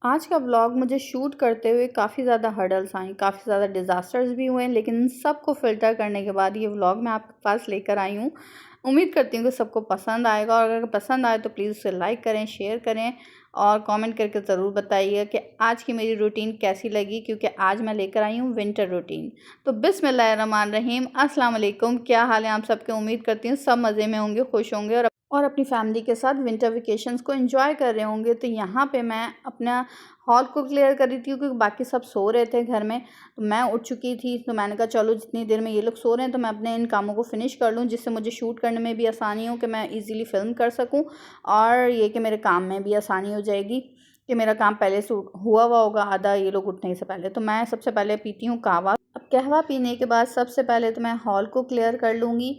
आज का व्लॉग मुझे शूट करते हुए काफ़ी ज़्यादा हर्डल्स आई, काफ़ी ज़्यादा डिज़ास्टर्स भी हुए, लेकिन इन सबको फ़िल्टर करने के बाद ये व्लॉग मैं आपके पास लेकर आई हूँ। उम्मीद करती हूँ कि सबको पसंद आएगा, और अगर पसंद आए तो प्लीज़ उसे लाइक करें, शेयर करें और कमेंट करके ज़रूर बताइएगा कि आज की मेरी रूटीन कैसी लगी, क्योंकि आज मैं लेकर आई हूँ विंटर रूटीन। तो बिस्मिल्लाहिर्रहमानिर्रहीम, अस्सलाम वालेकुम। क्या हाल है आप सबके? उम्मीद करती हूँ सब मज़े में होंगे, खुश होंगे और अपनी फैमिली के साथ विंटर वेकेशंस को एंजॉय कर रहे होंगे। तो यहाँ पे मैं अपना हॉल को क्लियर कर रही थी, क्योंकि बाकी सब सो रहे थे घर में। तो मैं उठ चुकी थी, तो मैंने कहा चलो जितनी देर में ये लोग सो रहे हैं तो मैं अपने इन कामों को फिनिश कर लूँ, जिससे मुझे शूट करने में भी आसानी हो, कि मैं ईज़िली फ़िल्म कर सकूँ, और ये कि मेरे काम में भी आसानी हो जाएगी, कि मेरा काम पहले से हुआ होगा आधा, ये लोग उठने से पहले। तो मैं सबसे पहले पीती हूँ कहवा। अब कहवा पीने के बाद सबसे पहले तो मैं हॉल को क्लियर कर लूँगी।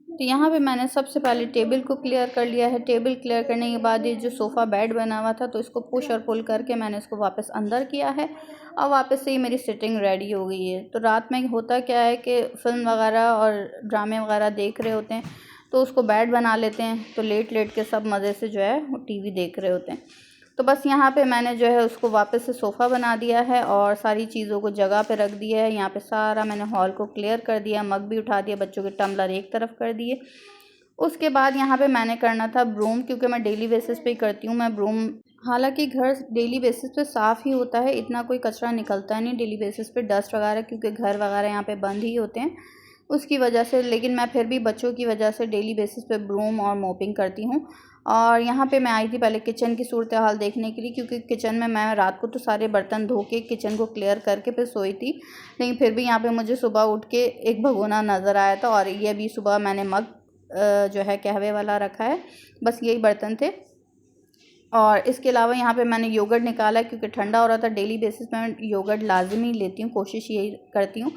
तो यहाँ पे मैंने सबसे पहले टेबल को क्लियर कर लिया है। टेबल क्लियर करने के बाद ये जो सोफ़ा बेड बना हुआ था, तो इसको पुश और पुल करके मैंने इसको वापस अंदर किया है, और वापस से ये मेरी सिटिंग रेडी हो गई है। तो रात में होता क्या है कि फ़िल्म वगैरह और ड्रामे वगैरह देख रहे होते हैं, तो उसको बेड बना लेते हैं, तो लेट लेट के सब मज़े से जो है वो टीवी देख रहे होते हैं। तो बस यहाँ पे मैंने जो है उसको वापस से सोफ़ा बना दिया है, और सारी चीज़ों को जगह पे रख दिया है। यहाँ पे सारा मैंने हॉल को क्लियर कर दिया, मग भी उठा दिया, बच्चों के टम्बलर एक तरफ कर दिए। उसके बाद यहाँ पे मैंने करना था ब्रूम, क्योंकि मैं डेली बेसिस पे ही करती हूँ मैं ब्रूम। हालांकि घर डेली बेसिस पे साफ़ ही होता है, इतना कोई कचरा निकलता नहीं डेली बेसिस पे, डस्ट वगैरह, क्योंकि घर वगैरह यहाँ पे बंद ही होते हैं उसकी वजह से। लेकिन मैं फिर भी बच्चों की वजह से डेली बेसिस पे ब्रूम और मोपिंग करती हूँ। और यहाँ पे मैं आई थी पहले किचन की सूरत हाल देखने के लिए, क्योंकि किचन में मैं रात को तो सारे बर्तन धो के किचन को क्लियर करके फिर सोई थी, लेकिन फिर भी यहाँ पे मुझे सुबह उठ के एक भगोना नज़र आया था, और ये भी सुबह मैंने मग जो है कहवे वाला रखा है। बस यही बर्तन थे। और इसके अलावा यहाँ पे मैंने योगर्ट निकाला है, क्योंकि ठंडा हो रहा था। डेली बेसिस पे मैं योगर्ट लाजमी लेती हूँ, कोशिश यही करती हूँ।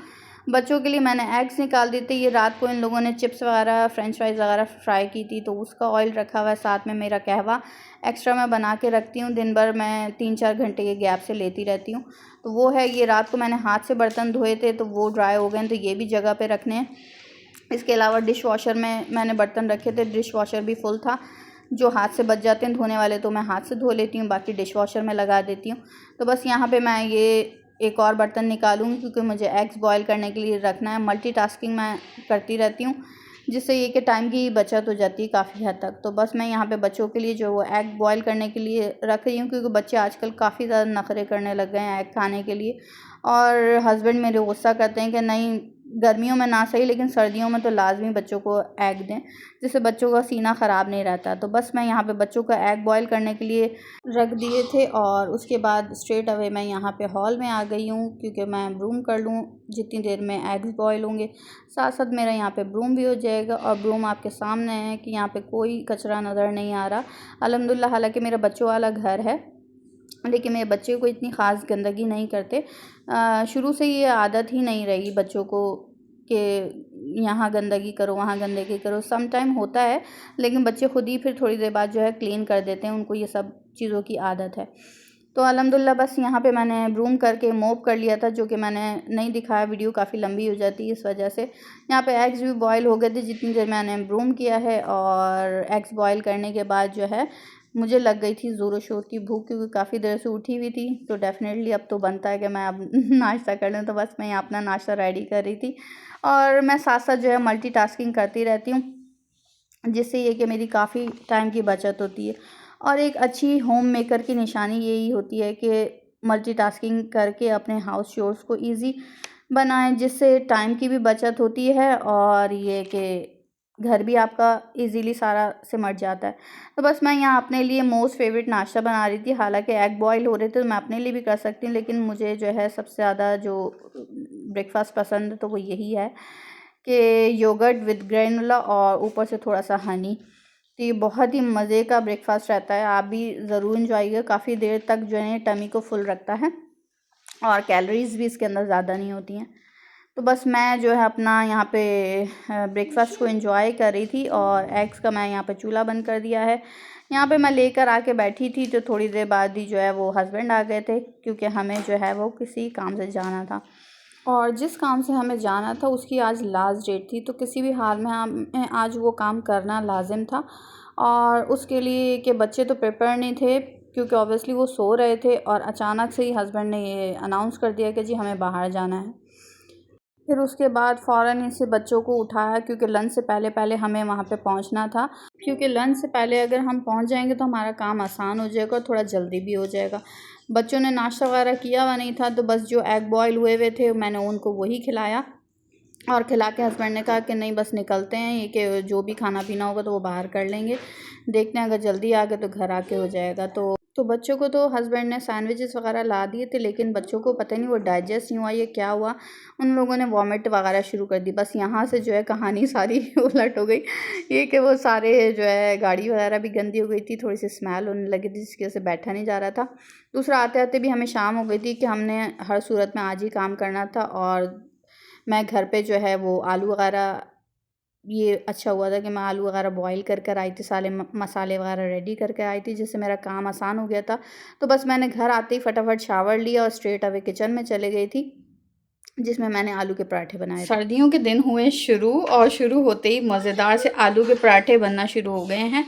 बच्चों के लिए मैंने एग्स निकाल दिए थे। ये रात को इन लोगों ने चिप्स वगैरह फ्रेंच फ्राइज़ वगैरह फ्राई की थी, तो उसका ऑयल रखा हुआ है। साथ में मेरा कहवा एक्स्ट्रा मैं बना के रखती हूँ, दिन भर मैं 3-4 घंटे के गैप से लेती रहती हूँ। तो वो है। ये रात को मैंने हाथ से बर्तन धोए थे, तो वो ड्राई हो गए, तो ये भी जगह पर रखने हैं। इसके अलावा डिश वॉशर में मैंने बर्तन रखे थे, डिश वॉशर भी फुल था। जो हाथ से बच जाते हैं धोने वाले, तो मैं हाथ से धो लेती हूँ, बाकी डिश वॉशर में लगा देती हूँ। तो बस यहाँ पे मैं ये एक और बर्तन निकालूंगी, क्योंकि मुझे एग्स बॉयल करने के लिए रखना है। मल्टीटास्किंग मैं करती रहती हूँ, जिससे ये कि टाइम की बचत हो जाती है काफ़ी हद तक। तो बस मैं यहाँ पे बच्चों के लिए जो वो एग बॉयल करने के लिए रख रही हूँ, क्योंकि बच्चे आजकल काफ़ी ज़्यादा नखरे करने लग गए हैं एग खाने के लिए। और हस्बैंड मेरे गुस्सा करते हैं कि नहीं, गर्मियों में ना सही, लेकिन सर्दियों में तो लाजमी बच्चों को एग दें, जिससे बच्चों का सीना ख़राब नहीं रहता। तो बस मैं यहाँ पे बच्चों को एग बॉयल करने के लिए रख दिए थे, और उसके बाद स्ट्रेट अवे मैं यहाँ पे हॉल में आ गई हूँ, क्योंकि मैं ब्रूम कर लूँ जितनी देर में एग्स बॉयल होंगे। साथ साथ मेरा यहाँ पे ब्रूम भी हो जाएगा, और ब्रूम आपके सामने है कि यहाँ पे कोई कचरा नज़र नहीं आ रहा अल्हम्दुलिल्लाह। हालाँकि मेरा बच्चों वाला घर है, लेकिन मेरे बच्चे कोई इतनी ख़ास गंदगी नहीं करते। शुरू से ये आदत ही नहीं रही बच्चों को कि यहाँ गंदगी करो, वहाँ गंदगी करो। सम टाइम होता है, लेकिन बच्चे खुद ही फिर थोड़ी देर बाद जो है क्लीन कर देते हैं, उनको ये सब चीज़ों की आदत है। तो अल्हम्दुलिल्लाह बस यहाँ पे मैंने ब्रूम करके मोप कर लिया था, जो कि मैंने नहीं दिखाया, वीडियो काफ़ी लंबी हो जाती है इस वजह से। यहाँ पे एग्स भी बॉयल हो गए थे जितनी देर मैंने ब्रूम किया है, और एग्स बॉयल करने के बाद जो है मुझे लग गई थी ज़ोरों शोर की भूख, क्योंकि काफ़ी देर से उठी हुई थी। तो डेफ़िनेटली अब तो बनता है कि मैं अब नाश्ता कर लूँ। तो बस मैं यहाँ अपना नाश्ता रेडी कर रही थी, और मैं साथ साथ जो है मल्टीटास्किंग करती रहती हूँ, जिससे ये कि मेरी काफ़ी टाइम की बचत होती है। और एक अच्छी होम मेकर की निशानी यही होती है कि मल्टीटास्किंग करके अपने हाउस चोर्स को ईज़ी बनाएं, जिससे टाइम की भी बचत होती है, और ये कि घर भी आपका इजीली सारा सिमट जाता है। तो बस मैं यहाँ अपने लिए मोस्ट फेवरेट नाश्ता बना रही थी। हालांकि एग बॉयल हो रहे थे, तो मैं अपने लिए भी कर सकती हूँ, लेकिन मुझे जो है सबसे ज़्यादा जो ब्रेकफास्ट पसंद है तो वो यही है कि योगर्ट विद ग्रेनुला और ऊपर से थोड़ा सा हनी। तो ये बहुत ही मज़े का ब्रेकफास्ट रहता है, आप भी ज़रूर इंजॉय कीजिए। काफ़ी देर तक जो है टमी को फुल रखता है, और कैलोरीज़ भी इसके अंदर ज़्यादा नहीं होती हैं। तो बस मैं जो है अपना यहाँ पे ब्रेकफास्ट को एंजॉय कर रही थी, और एग्स का मैं यहाँ पे चूल्हा बंद कर दिया है। यहाँ पे मैं लेकर आके बैठी थी, तो थोड़ी देर बाद ही जो है वो हस्बैंड आ गए थे, क्योंकि हमें जो है वो किसी काम से जाना था, और जिस काम से हमें जाना था उसकी आज लास्ट डेट थी। तो किसी भी हाल में हमें आज वो काम करना लाजिम था, और उसके लिए कि बच्चे तो प्रिपेयर नहीं थे, क्योंकि ऑब्वियसली वो सो रहे थे और अचानक से ही हस्बैंड ने ये अनाउंस कर दिया कि जी हमें बाहर जाना है। फिर उसके बाद फ़ौरन इसे बच्चों को उठाया, क्योंकि लंच से पहले पहले हमें वहाँ पे पहुँचना था। क्योंकि लंच से पहले अगर हम पहुँच जाएंगे तो हमारा काम आसान हो जाएगा और थोड़ा जल्दी भी हो जाएगा। बच्चों ने नाश्ता वगैरह किया हुआ नहीं था, तो बस जो एग बॉयल हुए हुए थे मैंने उनको वही खिलाया और खिला के हस्बैंड ने कहा कि नहीं बस निकलते हैं, ये कि जो भी खाना पीना होगा तो वो बाहर कर लेंगे, देखते हैं अगर जल्दी आ गए तो घर आके हो जाएगा। तो बच्चों को तो हस्बैंड ने सैंडविचेस वगैरह ला दिए थे, लेकिन बच्चों को पता नहीं वो डाइजेस्ट नहीं हुआ, ये क्या हुआ, उन लोगों ने वॉमिट वगैरह शुरू कर दी। बस यहाँ से जो है कहानी सारी उलट हो गई। ये कि वो सारे जो है गाड़ी वगैरह भी गंदी हो गई थी, थोड़ी सी स्मेल होने लगी थी जिसकी वजह से बैठा नहीं जा रहा था। दूसरा आते आते भी हमें शाम हो गई थी कि हमने हर सूरत में आज ही काम करना था। और मैं घर पे जो है वो आलू वगैरह, ये अच्छा हुआ था कि मैं आलू वगैरह बॉईल कर कर आई थी, सारे मसाले वगैरह रेडी करके आई थी, जिससे मेरा काम आसान हो गया था। तो बस मैंने घर आते ही फटाफट शावर लिया और स्ट्रेट अवे किचन में चले गई थी, जिसमें मैंने आलू के पराठे बनाए। सर्दियों के दिन हुए शुरू और शुरू होते ही मज़ेदार से आलू के पराठे बनना शुरू हो गए हैं।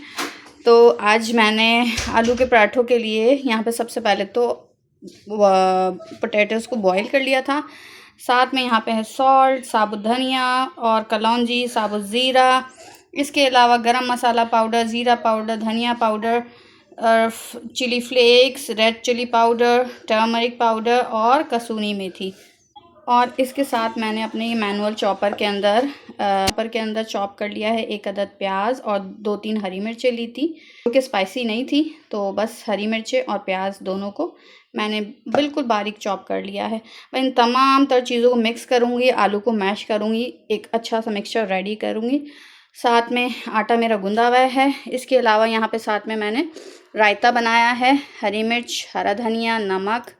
तो आज मैंने आलू के पराठों के लिए यहाँ पे सबसे पहले तो पोटैटोज़ को बॉईल कर लिया था। साथ में यहाँ पे है सॉल्ट, साबुत धनिया और कलौंजी, साबुत ज़ीरा, इसके अलावा गरम मसाला पाउडर, ज़ीरा पाउडर, धनिया powder, chilli flakes, red chilli powder, turmeric powder और कसूरी मेथी। और इसके साथ मैंने अपने ये मैनुअल चॉपर के अंदर चॉप कर लिया है 1 अदद प्याज और 2-3 हरी मिर्चें ली थी, जो कि स्पाइसी नहीं थी, तो बस हरी मिर्चें और प्याज दोनों को मैंने बिल्कुल बारीक चॉप कर लिया है। मैं इन तमाम तर चीज़ों को मिक्स करूँगी, आलू को मैश करूँगी, एक अच्छा सा मिक्सचर रेडी करूँगी। साथ में आटा मेरा गूंदा हुआ है। इसके अलावा यहाँ पे साथ में मैंने रायता बनाया है, हरी मिर्च, हरा धनिया, नमक,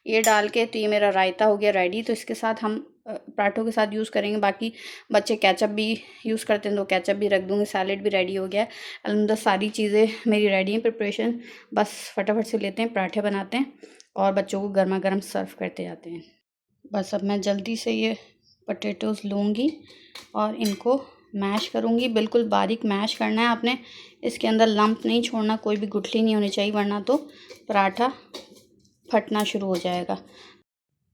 ये डाल के, तो ये मेरा रायता हो गया रेडी। तो इसके साथ हम पराठों के साथ यूज़ करेंगे। बाकी बच्चे केचप भी यूज़ करते हैं तो केचप भी रख दूँगी। सैलेड भी रेडी हो गया है। अलहमदुलिल्लाह सारी चीज़ें मेरी रेडी हैं, प्रिपरेशन। बस फटाफट से लेते हैं, पराठे बनाते हैं और बच्चों को गर्मा गर्म सर्व करते जाते हैं। बस अब मैं जल्दी से ये पोटैटोज़ लूँगी और इनको मैश करूँगी। बिल्कुल बारीक मैश करना है आपने, इसके अंदर लंप नहीं छोड़ना, कोई भी गुठली नहीं होनी चाहिए, वरना तो पराठा फटना शुरू हो जाएगा।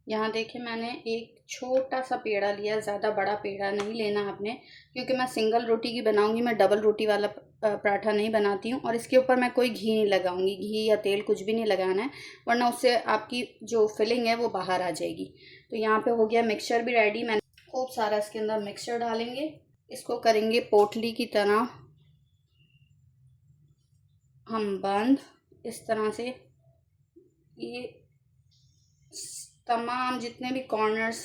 यहाँ देखिए मैंने एक छोटा सा पेड़ा लिया, ज़्यादा बड़ा पेड़ा नहीं लेना आपने, क्योंकि मैं सिंगल रोटी की बनाऊँगी, मैं डबल रोटी वाला पराठा नहीं बनाती हूँ। और इसके ऊपर मैं कोई घी नहीं लगाऊंगी, घी या तेल कुछ भी नहीं लगाना है, वरना उससे आपकी जो फिलिंग है वो बाहर आ जाएगी। तो यहाँ पे हो गया मिक्सचर भी रेडी। मैंने खूब सारा इसके अंदर मिक्सचर डालेंगे, इसको करेंगे पोटली की तरह हम बंद, इस तरह से। ये तमाम जितने भी कॉर्नर्स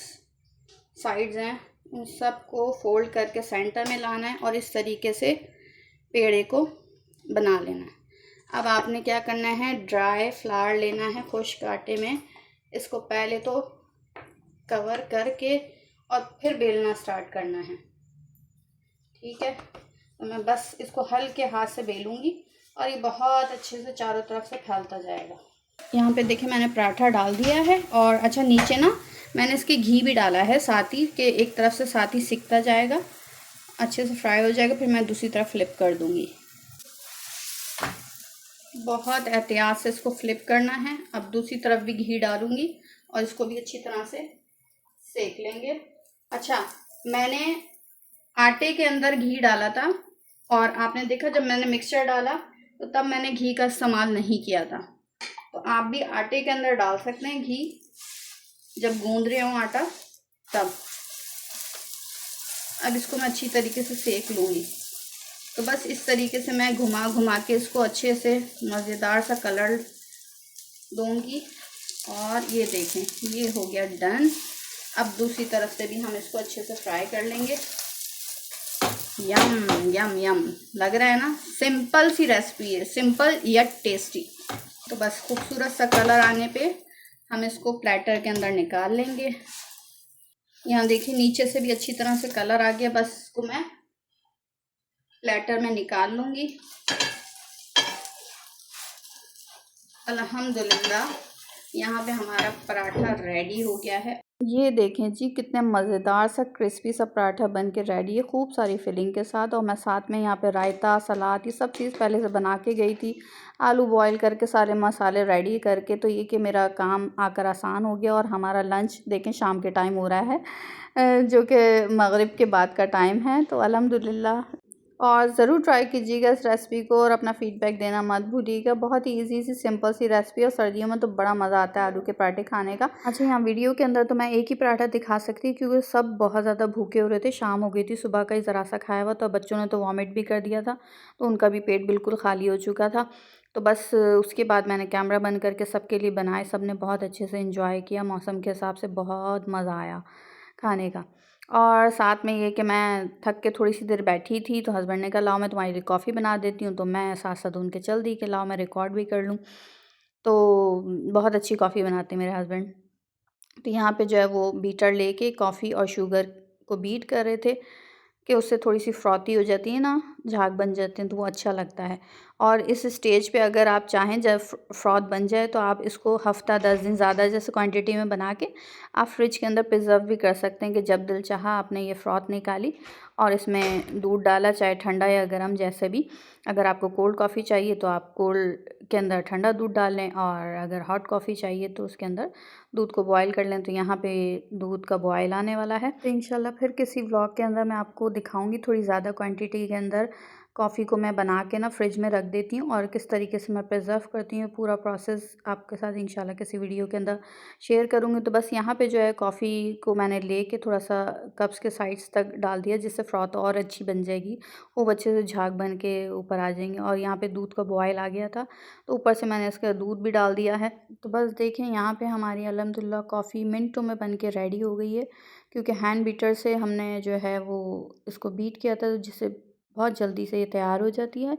साइड्स हैं उन सब को फोल्ड करके सेंटर में लाना है और इस तरीके से पेड़े को बना लेना है। अब आपने क्या करना है, ड्राई फ्लावर लेना है खुश्क आटे में, इसको पहले तो कवर करके और फिर बेलना स्टार्ट करना है। ठीक है, तो मैं बस इसको हल्के हाथ से बेलूँगी और ये बहुत अच्छे से चारों तरफ से फैलता जाएगा। यहाँ पे देखिए मैंने पराठा डाल दिया है और अच्छा नीचे ना मैंने इसके घी भी डाला है साथ ही, कि एक तरफ से साथ ही सिकता जाएगा, अच्छे से फ्राई हो जाएगा, फिर मैं दूसरी तरफ फ्लिप कर दूँगी। बहुत एहतियात से इसको फ्लिप करना है। अब दूसरी तरफ भी घी डालूँगी और इसको भी अच्छी तरह से सेक लेंगे। अच्छा, मैंने आटे के अंदर घी डाला था और आपने देखा जब मैंने मिक्सचर डाला तो तब मैंने घी का इस्तेमाल नहीं किया था। तो आप भी आटे के अंदर डाल सकते हैं घी, जब गूंद रहे हो आटा तब। अब इसको मैं अच्छी तरीके से सेक लूँगी। तो बस इस तरीके से मैं घुमा घुमा के इसको अच्छे से मज़ेदार सा कलर दूँगी। और ये देखें ये हो गया डन। अब दूसरी तरफ से भी हम इसको अच्छे से फ्राई कर लेंगे। यम यम यम लग रहा है ना, सिंपल सी रेसिपी है, सिंपल यट टेस्टी। तो बस खूबसूरत सा कलर आने पे हम इसको प्लेटर के अंदर निकाल लेंगे। यहाँ देखिए नीचे से भी अच्छी तरह से कलर आ गया, बस इसको मैं प्लेटर में निकाल लूँगी। अल्हम्दुलिल्लाह यहाँ पे हमारा पराठा रेडी हो गया है। ये देखें जी कितने मज़ेदार सा क्रिस्पी सा पराठा बन के रेडी है, खूब सारी फिलिंग के साथ। और मैं साथ में यहाँ पे रायता, सलाद, ये सब चीज़ पहले से बना के गई थी। आलू बॉईल करके सारे मसाले रेडी करके, तो ये कि मेरा काम आकर आसान हो गया। और हमारा लंच देखें शाम के टाइम हो रहा है, जो कि मगरिब के बाद का टाइम है। तो अल्हम्दुलिल्लाह। और ज़रूर ट्राई कीजिएगा इस रेसिपी को और अपना फ़ीडबैक देना मत भूलिएगा। बहुत ही ईज़ी सी सिंपल सी रेसिपी, और सर्दियों में तो बड़ा मज़ा आता है आलू के पराठे खाने का। अच्छा, यहाँ वीडियो के अंदर तो मैं एक ही पराठा दिखा सकती हूँ क्योंकि सब बहुत ज़्यादा भूखे हो रहे थे, शाम हो गई थी, सुबह का ही ज़रा सा खाया हुआ, तो बच्चों ने तो वॉमिट भी कर दिया था, तो उनका भी पेट बिल्कुल खाली हो चुका था। तो बस उसके बाद मैंने कैमरा बंद करके सबके लिए बनाए। सब ने बहुत अच्छे से इंजॉय किया, मौसम के हिसाब से बहुत मज़ा आया खाने का। और साथ में ये कि मैं थक के थोड़ी सी देर बैठी थी, तो हस्बैंड ने कहा लाओ मैं तुम्हारे लिए कॉफ़ी बना देती हूँ। तो मैं साथ साथ उनके चल दी कि लाओ मैं रिकॉर्ड भी कर लूँ। तो बहुत अच्छी कॉफ़ी बनाते हैं मेरे हस्बैंड। तो यहाँ पे जो है वो बीटर लेके कॉफ़ी और शुगर को बीट कर रहे थे कि उससे थोड़ी सी फ्रॉती हो जाती है ना, झाग बन जाते हैं, तो वो अच्छा लगता है। और इस स्टेज पे अगर आप चाहें जब फ्रॉथ बन जाए तो आप इसको हफ़्ता 10 दिन ज़्यादा जैसे क्वांटिटी में बना के आप फ्रिज के अंदर प्रिजर्व भी कर सकते हैं कि जब दिल चाहा आपने ये फ्रॉथ निकाली और इसमें दूध डाला, चाहे ठंडा या गर्म जैसे भी। अगर आपको कोल्ड कॉफ़ी चाहिए तो आप कोल्ड के अंदर ठंडा दूध डाल लें, और अगर हॉट कॉफ़ी चाहिए तो उसके अंदर दूध को बॉयल कर लें। तो यहाँ पे दूध का बॉयल आने वाला है, तो इंशाल्लाह फिर किसी व्लॉग के अंदर मैं आपको दिखाऊंगी थोड़ी ज़्यादा क्वांटिटी के अंदर कॉफ़ी को मैं बना के ना फ्रिज में रख देती हूँ और किस तरीके से मैं प्रिजर्व करती हूँ। पूरा प्रोसेस आपके साथ इंशाल्लाह किसी वीडियो के अंदर शेयर करूँगी। तो बस यहाँ पे जो है कॉफ़ी को मैंने लेके थोड़ा सा कप्स के साइड्स तक डाल दिया, जिससे फ्रॉथ और अच्छी बन जाएगी, खूब अच्छे से झाग बन के ऊपर आ जाएंगे। और यहाँ पे दूध का बॉयल आ गया था, तो ऊपर से मैंने इसका दूध भी डाल दिया है। तो बस देखें यहाँ पे हमारी अल्हम्दुलिल्लाह कॉफ़ी मिनटों में बन के रेडी हो गई है, क्योंकि हैंड बीटर से हमने जो है वो इसको बीट किया था, जिससे बहुत जल्दी से ये तैयार हो जाती है।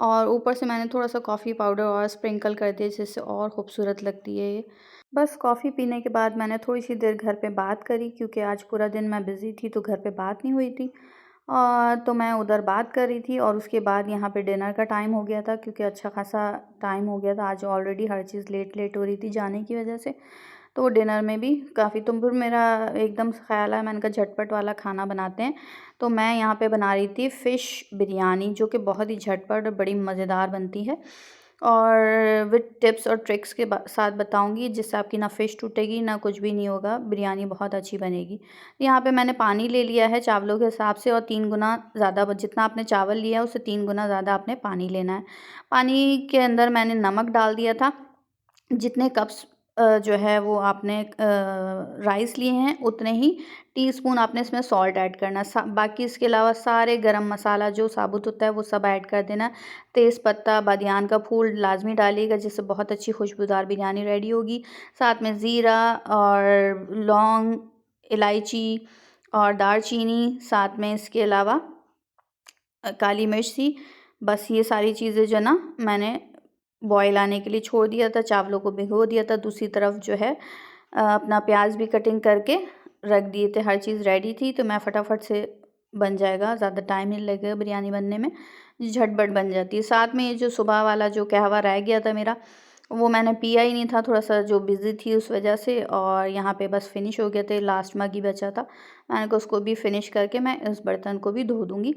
और ऊपर से मैंने थोड़ा सा कॉफ़ी पाउडर और स्प्रिंकल कर दिया, जिससे और ख़ूबसूरत लगती है ये। बस कॉफ़ी पीने के बाद मैंने थोड़ी सी देर घर पे बात करी, क्योंकि आज पूरा दिन मैं बिज़ी थी तो घर पे बात नहीं हुई थी। तो मैं उधर बात कर रही थी, और उसके बाद यहाँ पे डिनर का टाइम हो गया था, क्योंकि अच्छा खासा टाइम हो गया था। आज ऑलरेडी हर चीज़ लेट लेट हो रही थी जाने की वजह से। तो डिनर में भी काफ़ी, तो फिर मेरा एकदम से ख़्याल आया, मैंने कहा झटपट वाला खाना बनाते हैं। तो मैं यहाँ पे बना रही थी फ़िश बिरयानी, जो कि बहुत ही झटपट और बड़ी मज़ेदार बनती है, और विद टिप्स और ट्रिक्स के साथ बताऊंगी, जिससे आपकी ना फ़िश टूटेगी ना कुछ भी नहीं होगा, बिरयानी बहुत अच्छी बनेगी। यहाँ पे मैंने पानी ले लिया है चावलों के हिसाब से, और 3 गुना ज़्यादा, जितना आपने चावल लिया है उससे 3 गुना ज़्यादा आपने पानी लेना है। पानी के अंदर मैंने नमक डाल दिया था। जितने कप्स जो है वो आपने राइस लिए हैं, उतने ही टीस्पून आपने इसमें सॉल्ट ऐड करना है। बाकी इसके अलावा सारे गरम मसाला जो साबुत होता है वो सब ऐड कर देना है। तेज़पत्ता, बादियान का फूल लाजमी डालिएगा, जिससे बहुत अच्छी खुशबूदार बिरयानी रेडी होगी। साथ में ज़ीरा और लौंग, इलायची और दालचीनी, साथ में इसके अलावा काली मिर्च थी। बस ये सारी चीज़ें जो ना मैंने बॉयल आने के लिए छोड़ दिया था, चावलों को भिगो दिया था। दूसरी तरफ जो है अपना प्याज भी कटिंग करके रख दिए थे, हर चीज़ रेडी थी। तो मैं फटाफट से बन जाएगा, ज़्यादा टाइम नहीं लगेगा बिरयानी बनने में, झटपट बन जाती है। साथ में ये जो सुबह वाला जो कहवा रह गया था मेरा, वो मैंने पिया ही नहीं था, थोड़ा सा जो बिज़ी थी उस वजह से। और यहाँ पे बस फिनिश हो गया था, लास्ट मग ही बचा था, मैंने कहा उसको भी फिनिश करके मैं इस बर्तन को भी धो दूँगी,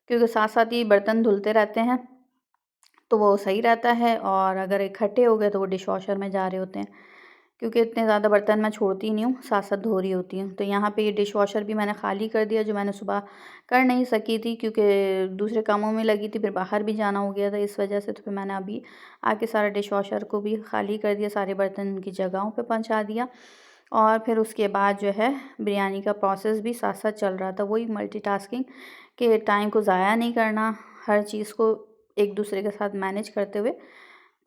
क्योंकि साथ साथ ही बर्तन धुलते रहते हैं तो वो सही रहता है। और अगर इकट्ठे हो गए तो वो डिश वॉशर में जा रहे होते हैं, क्योंकि इतने ज़्यादा बर्तन मैं छोड़ती नहीं हूँ, साथ साथ धो रही होती हूँ। तो यहाँ पे ये डिश वॉशर भी मैंने खाली कर दिया, जो मैंने सुबह कर नहीं सकी थी क्योंकि दूसरे कामों में लगी थी, फिर बाहर भी जाना हो गया था इस वजह से। तो फिर मैंने अभी आके सारा डिश वॉशर को भी खाली कर दिया, सारे बर्तन उनकी जगहों पे पहुँचा दिया। और फिर उसके बाद जो है बिरयानी का प्रोसेस भी साथ साथ चल रहा था, वही मल्टीटास्किंग, कि टाइम को ज़ाया नहीं करना, हर चीज़ को एक दूसरे के साथ मैनेज करते हुए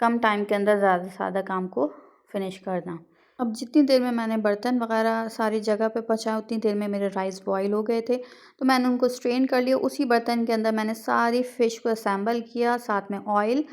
कम टाइम के अंदर ज़्यादा से ज़्यादा काम को फिनिश करना। अब जितनी देर में मैंने बर्तन वगैरह सारी जगह पे पहुँचाया, उतनी देर में मेरे राइस बॉईल हो गए थे, तो मैंने उनको स्ट्रेन कर लिया। उसी बर्तन के अंदर मैंने सारी फ़िश को असेंबल किया, साथ में ऑयल,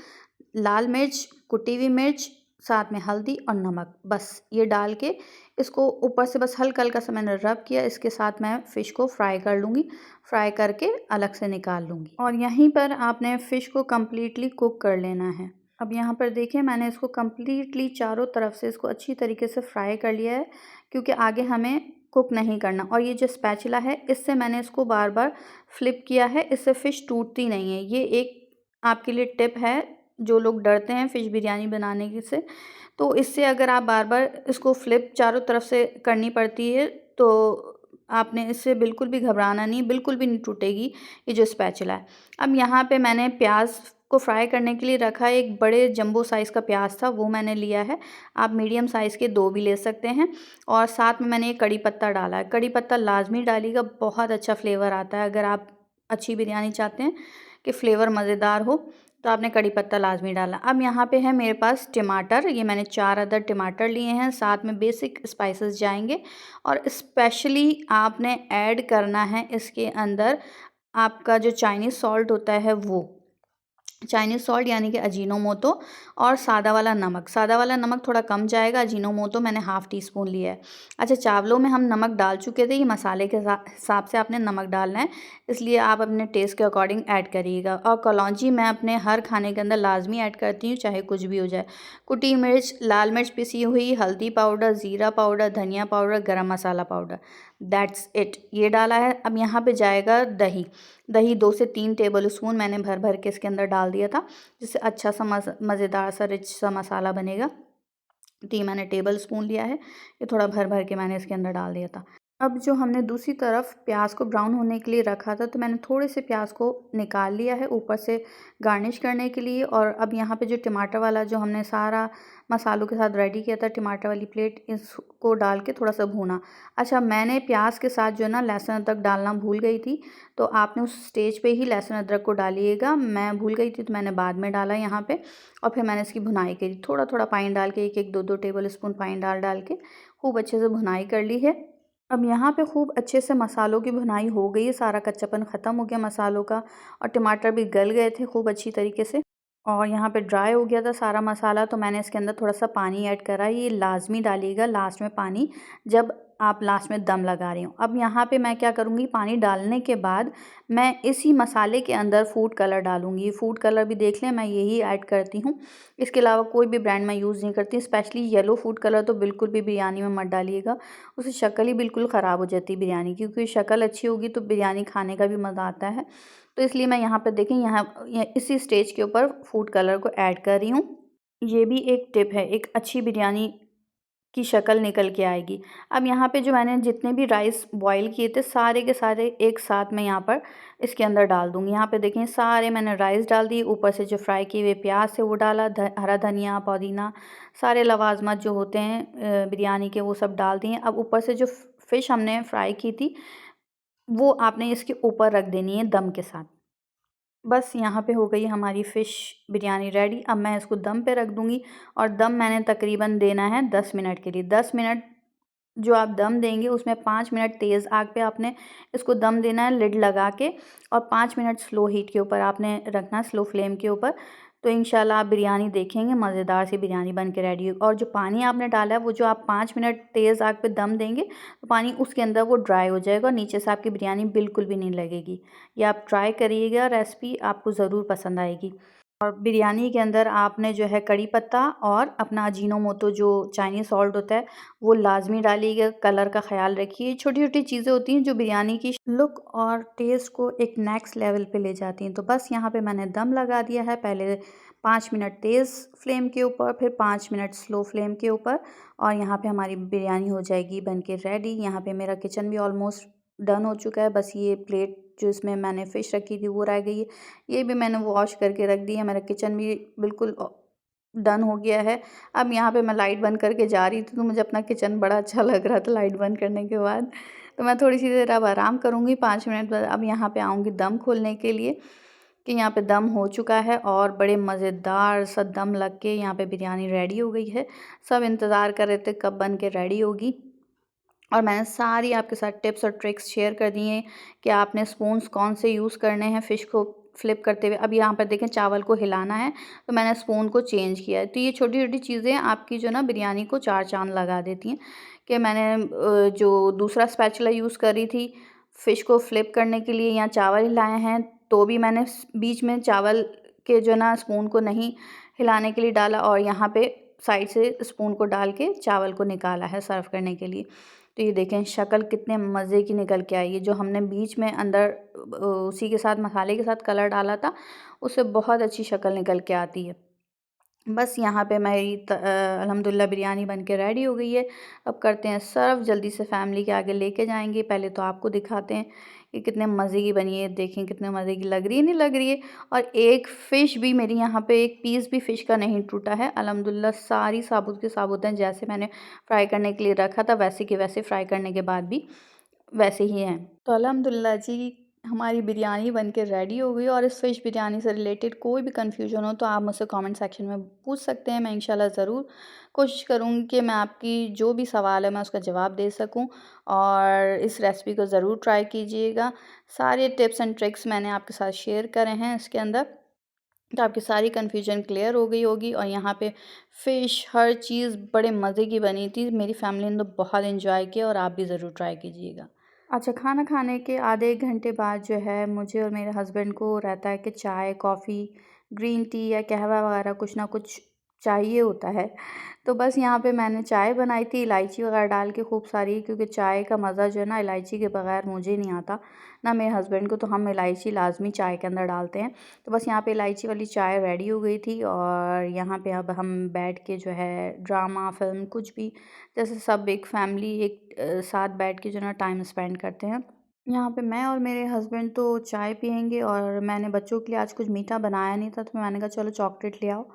लाल मिर्च, कुटी हुई मिर्च, साथ में हल्दी और नमक, बस ये डाल के इसको ऊपर से बस हल्का हल्का सा मैंने रब किया। इसके साथ मैं फ़िश को फ्राई कर लूँगी, फ्राई करके अलग से निकाल लूँगी। और यहीं पर आपने फ़िश को कम्प्लीटली कुक कर लेना है। अब यहाँ पर देखिए मैंने इसको कम्प्लीटली चारों तरफ से इसको अच्छी तरीके से फ्राई कर लिया है, क्योंकि आगे हमें कुक नहीं करना। और ये जो स्पैचुला है इससे मैंने इसको बार बार फ्लिप किया है, इससे फ़िश टूटती नहीं है। ये एक आपके लिए टिप है, जो लोग डरते हैं फ़िश बिरयानी बनाने की से, तो इससे अगर आप बार बार इसको फ्लिप चारों तरफ से करनी पड़ती है तो आपने इससे बिल्कुल भी घबराना नहीं, बिल्कुल भी नहीं टूटेगी ये जो स्पैचुला है। अब यहाँ पे मैंने प्याज को फ्राई करने के लिए रखा है। एक बड़े जंबो साइज़ का प्याज था, वो मैंने लिया है। आप मीडियम साइज़ के 2 भी ले सकते हैं। और साथ में मैंने एक कड़ी पत्ता डाला है। कड़ी पत्ता लाजमी डालिएगा, बहुत अच्छा फ्लेवर आता है। अगर आप अच्छी बिरयानी चाहते हैं कि फ्लेवर मज़ेदार हो तो आपने कड़ी पत्ता लाजमी डालना। अब यहाँ पे है मेरे पास टमाटर, ये मैंने 4 अदर टमाटर लिए हैं। साथ में बेसिक स्पाइसेस जाएंगे और स्पेशली आपने ऐड करना है इसके अंदर आपका जो चाइनीज़ सॉल्ट होता है, वो चाइनीज़ सॉल्ट यानी कि अजीनोमोटो, और सादा वाला नमक। सादा वाला नमक थोड़ा कम जाएगा, अजीनोमोटो मैंने हाफ़ टी स्पून लिया है। अच्छा, चावलों में हम नमक डाल चुके थे, ये मसाले के हिसाब से आपने नमक डालना है, इसलिए आप अपने टेस्ट के अकॉर्डिंग ऐड करिएगा। और कलौंजी मैं अपने हर खाने के अंदर लाजमी ऐड करती हूँ, चाहे कुछ भी हो जाए। कुटी मिर्च, लाल मिर्च पिसी हुई, हल्दी पाउडर, ज़ीरा पाउडर, धनिया पाउडर, गरम मसाला पाउडर, दैट्स इट, ये डाला है। अब यहाँ पे जाएगा दही। दही 2 से 3 टेबल स्पून मैंने भर भर के इसके अंदर डाल दिया था, जिससे अच्छा सा मज़ेदार सा रिच सा मसाला बनेगा। तो ये मैंने टेबल स्पून लिया है, ये थोड़ा भर भर के मैंने इसके अंदर डाल दिया था। अब जो हमने दूसरी तरफ प्याज को ब्राउन होने के लिए रखा था, तो मैंने थोड़े से प्याज को निकाल लिया है ऊपर से गार्निश करने के लिए। और अब यहाँ पे जो टमाटर वाला जो हमने सारा मसालों के साथ रेडी किया था, टमाटर वाली प्लेट, इसको डाल के थोड़ा सा भूना। अच्छा, मैंने प्याज के साथ जो है ना लहसुन अदरक डालना भूल गई थी, तो आपने उस स्टेज पे ही लहसुन अदरक को डालिएगा। मैं भूल गई थी तो मैंने बाद में डाला यहाँ पे। और फिर मैंने इसकी भुनाई करी, थोड़ा थोड़ा पानी डाल के, 1-1, 2-2 टेबल स्पून पानी डाल डाल के खूब अच्छे से भुनाई कर ली है। अब यहाँ पे खूब अच्छे से मसालों की भुनाई हो गई है, सारा कच्चापन ख़त्म हो गया मसालों का, और टमाटर भी गल गए थे खूब अच्छी तरीके से, और यहाँ पे ड्राई हो गया था सारा मसाला। तो मैंने इसके अंदर थोड़ा सा पानी ऐड करा, ये लाजमी डालिएगा लास्ट में पानी, जब आप लास्ट में दम लगा रही हूँ। अब यहाँ पे मैं क्या करूँगी, पानी डालने के बाद मैं इसी मसाले के अंदर फूड कलर डालूँगी। फूड कलर भी देख लें, मैं यही ऐड करती हूँ, इसके अलावा कोई भी ब्रांड मैं यूज़ नहीं करती। स्पेशली येलो फूड कलर तो बिल्कुल भी बिरयानी में मत डालिएगा, उससे शक्ल ही बिल्कुल ख़राब हो जाती है बिरयानी की, क्योंकि शक्ल अच्छी होगी तो बिरयानी खाने का भी मज़ा आता है। तो इसलिए मैं यहाँ पे देखें, यहाँ इसी स्टेज के ऊपर फूड कलर को ऐड कर रही हूँ। ये भी एक टिप है, एक अच्छी बिरयानी की शक्ल निकल के आएगी। अब यहाँ पे जो मैंने जितने भी राइस बॉईल किए थे, सारे के सारे एक साथ मैं यहाँ पर इसके अंदर डाल दूँगी। यहाँ पे देखें, सारे मैंने राइस डाल दिए, ऊपर से जो फ्राई किए हुए प्याज थे वो डाला, हरा धनिया, पुदीना, सारे लवाजमात जो होते हैं बिरयानी के, वो सब डाल दिए। अब ऊपर से जो फ़िश हमने फ्राई की थी, वो आपने इसके ऊपर रख देनी है दम के साथ। बस यहाँ पे हो गई हमारी फ़िश बिरयानी रेडी। अब मैं इसको दम पे रख दूँगी, और दम मैंने तकरीबन देना है 10 मिनट के लिए। 10 मिनट जो आप दम देंगे उसमें 5 मिनट तेज़ आग पे आपने इसको दम देना है लिड लगा के, और 5 मिनट स्लो हीट के ऊपर आपने रखना है, स्लो फ्लेम के ऊपर। तो इंशाल्लाह आप बिरयानी देखेंगे, मज़ेदार सी बिरयानी बन के रेडी होगी। और जो पानी आपने डाला है, वो जो आप 5 मिनट तेज़ आग पे दम देंगे तो पानी उसके अंदर वो ड्राई हो जाएगा, और नीचे से आपकी बिरयानी बिल्कुल भी नहीं लगेगी। ये आप ट्राई करिएगा, रेसिपी आपको ज़रूर पसंद आएगी। और बिरयानी के अंदर आपने जो है कड़ी पत्ता और अपना अजीनोमोटो जो चाइनीज़ सॉल्ट होता है, वो लाजमी डालिएगा। कलर का ख्याल रखिए, छोटी-छोटी चीज़ें होती हैं जो बिरयानी की लुक और टेस्ट को एक नेक्स्ट लेवल पे ले जाती हैं। तो बस यहाँ पे मैंने दम लगा दिया है, पहले 5 मिनट तेज़ फ्लेम के ऊपर, फिर 5 मिनट स्लो फ्लेम के ऊपर, और यहाँ पे हमारी बिरयानी हो जाएगी बन के रेडी। यहाँ पे मेरा किचन भी ऑलमोस्ट डन हो चुका है, बस ये प्लेट जो इसमें मैंने फ़िश रखी थी वो रह गई है, ये भी मैंने वॉश करके रख दी है। मेरा किचन भी बिल्कुल डन हो गया है। अब यहाँ पे मैं लाइट बंद करके जा रही थी, तो मुझे अपना किचन बड़ा अच्छा लग रहा था लाइट बंद करने के बाद। तो मैं थोड़ी सी देर अब आराम करूँगी, 5 मिनट बाद अब यहाँ पे आऊँगी दम खोलने के लिए, कि यहाँ पे दम हो चुका है और बड़े मज़ेदार सा दम लग के यहाँ पे बिरयानी रेडी हो गई है। सब इंतज़ार कर रहे थे कब बन के रेडी होगी, और मैंने सारी आपके साथ टिप्स और ट्रिक्स शेयर कर दी हैं कि आपने स्पून्स कौन से यूज़ करने हैं फ़िश को फ्लिप करते हुए। अब यहाँ पर देखें, चावल को हिलाना है तो मैंने स्पून को चेंज किया है। तो ये छोटी-छोटी चीज़ें आपकी जो ना बिरयानी को 4 चाँद लगा देती हैं। कि मैंने जो दूसरा स्पैचुला यूज़ करी थी फ़िश को फ्लिप करने के लिए, या चावल हिलाए हैं, तो भी मैंने बीच में चावल के जो ना स्पून को नहीं हिलाने के लिए डाला और यहाँ पे साइड से स्पून को डाल के चावल को निकाला है सर्व करने के लिए। तो ये देखें शक्ल कितने मज़े की निकल के आई है। जो हमने बीच में अंदर उसी के साथ मसाले के साथ कलर डाला था, उससे बहुत अच्छी शक्ल निकल के आती है। बस यहाँ पे मेरी अल्हम्दुलिल्लाह बिरयानी बन के रेडी हो गई है। अब करते हैं सर्व, जल्दी से फैमिली के आगे लेके जाएंगे। पहले तो आपको दिखाते हैं कि कितने मज़े की बनी है। देखें कितने मज़े की लग रही है, नहीं लग रही है। और एक फ़िश भी मेरी यहाँ पे एक पीस भी फ़िश का नहीं टूटा है। अल्हम्दुलिल्लाह सारी साबुत के साबुत हैं। जैसे मैंने फ्राई करने के लिए रखा था वैसे के वैसे फ्राई करने के बाद भी वैसे ही हैं। तो अल्हम्दुलिल्लाह जी हमारी बिरयानी बन के रेडी हो गई। और इस फ़िश बिरयानी से रिलेटेड कोई भी कन्फ्यूजन हो तो आप मुझसे कमेंट सेक्शन में पूछ सकते हैं। मैं इंशाल्लाह ज़रूर कोशिश करूँगी कि मैं आपकी जो भी सवाल है मैं उसका जवाब दे सकूँ। और इस रेसिपी को ज़रूर ट्राई कीजिएगा। सारे टिप्स एंड ट्रिक्स मैंने आपके साथ शेयर करे हैं इसके अंदर, तो आपकी सारी कन्फ्यूजन क्लियर हो गई होगी। और यहाँ पे फ़िश हर चीज़ बड़े मज़े की बनी थी। मेरी फैमिली ने तो बहुत एंजॉय किया और आप भी ज़रूर ट्राई कीजिएगा। अच्छा, खाना खाने के आधे 1 घंटे बाद जो है मुझे और मेरे हस्बैंड को रहता है कि चाय, कॉफ़ी, ग्रीन टी या कहवा वगैरह कुछ ना कुछ चाहिए होता है। तो बस यहाँ पे मैंने चाय बनाई थी इलायची वगैरह डाल के खूब सारी, क्योंकि चाय का मज़ा जो है ना इलायची के बगैर मुझे नहीं आता, ना मेरे हस्बैंड को। तो हम इलायची लाज़मी चाय के अंदर डालते हैं। तो बस यहाँ पे इलायची वाली चाय रेडी हो गई थी। और यहाँ पे अब हम बैठ के जो है ड्रामा, फ़िल्म कुछ भी, जैसे सब एक फैमिली एक साथ बैठ के जो है ना टाइम स्पेंड करते हैं। यहाँ पे मैं और मेरे हस्बैंड तो चाय पिएँगे। और मैंने बच्चों के लिए आज कुछ मीठा बनाया नहीं था, तो मैंने कहा चलो चॉकलेट ले आओ।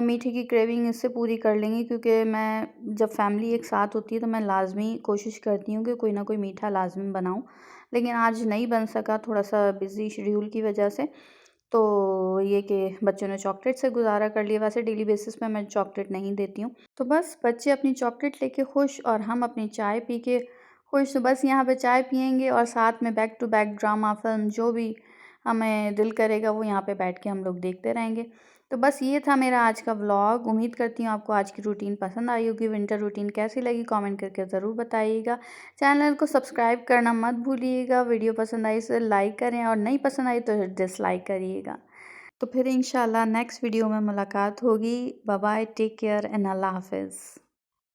मीठे की क्रेविंग इससे पूरी कर लेंगे, क्योंकि मैं जब फैमिली एक साथ होती है तो मैं लाज़मी कोशिश करती हूँ कि कोई ना कोई मीठा लाज़मी बनाऊँ। लेकिन आज नहीं बन सका, थोड़ा-सा बिज़ी शेड्यूल की वजह से। तो ये कि बच्चों ने चॉकलेट से गुज़ारा कर लिया। वैसे डेली बेसिस पे मैं चॉकलेट नहीं देती हूँ। तो बस बच्चे अपनी चॉकलेट लेके खुश और हम अपनी चाय पी के खुश। तो बस यहाँ पे चाय पिएँगे और साथ में back to back drama, film जो भी हमें दिल करेगा वो यहाँ पे बैठ के हम लोग देखते रहेंगे। तो बस ये था मेरा आज का व्लॉग। उम्मीद करती हूँ आपको आज की रूटीन पसंद आई होगी। विंटर रूटीन कैसी लगी कमेंट करके ज़रूर बताइएगा। चैनल को सब्सक्राइब करना मत भूलिएगा। वीडियो पसंद आई तो लाइक करें और नहीं पसंद आई तो डिसलाइक करिएगा। तो फिर इंशाल्लाह नेक्स्ट वीडियो में मुलाकात होगी। Bye bye, take care and अल्लाह हाफ़िज़।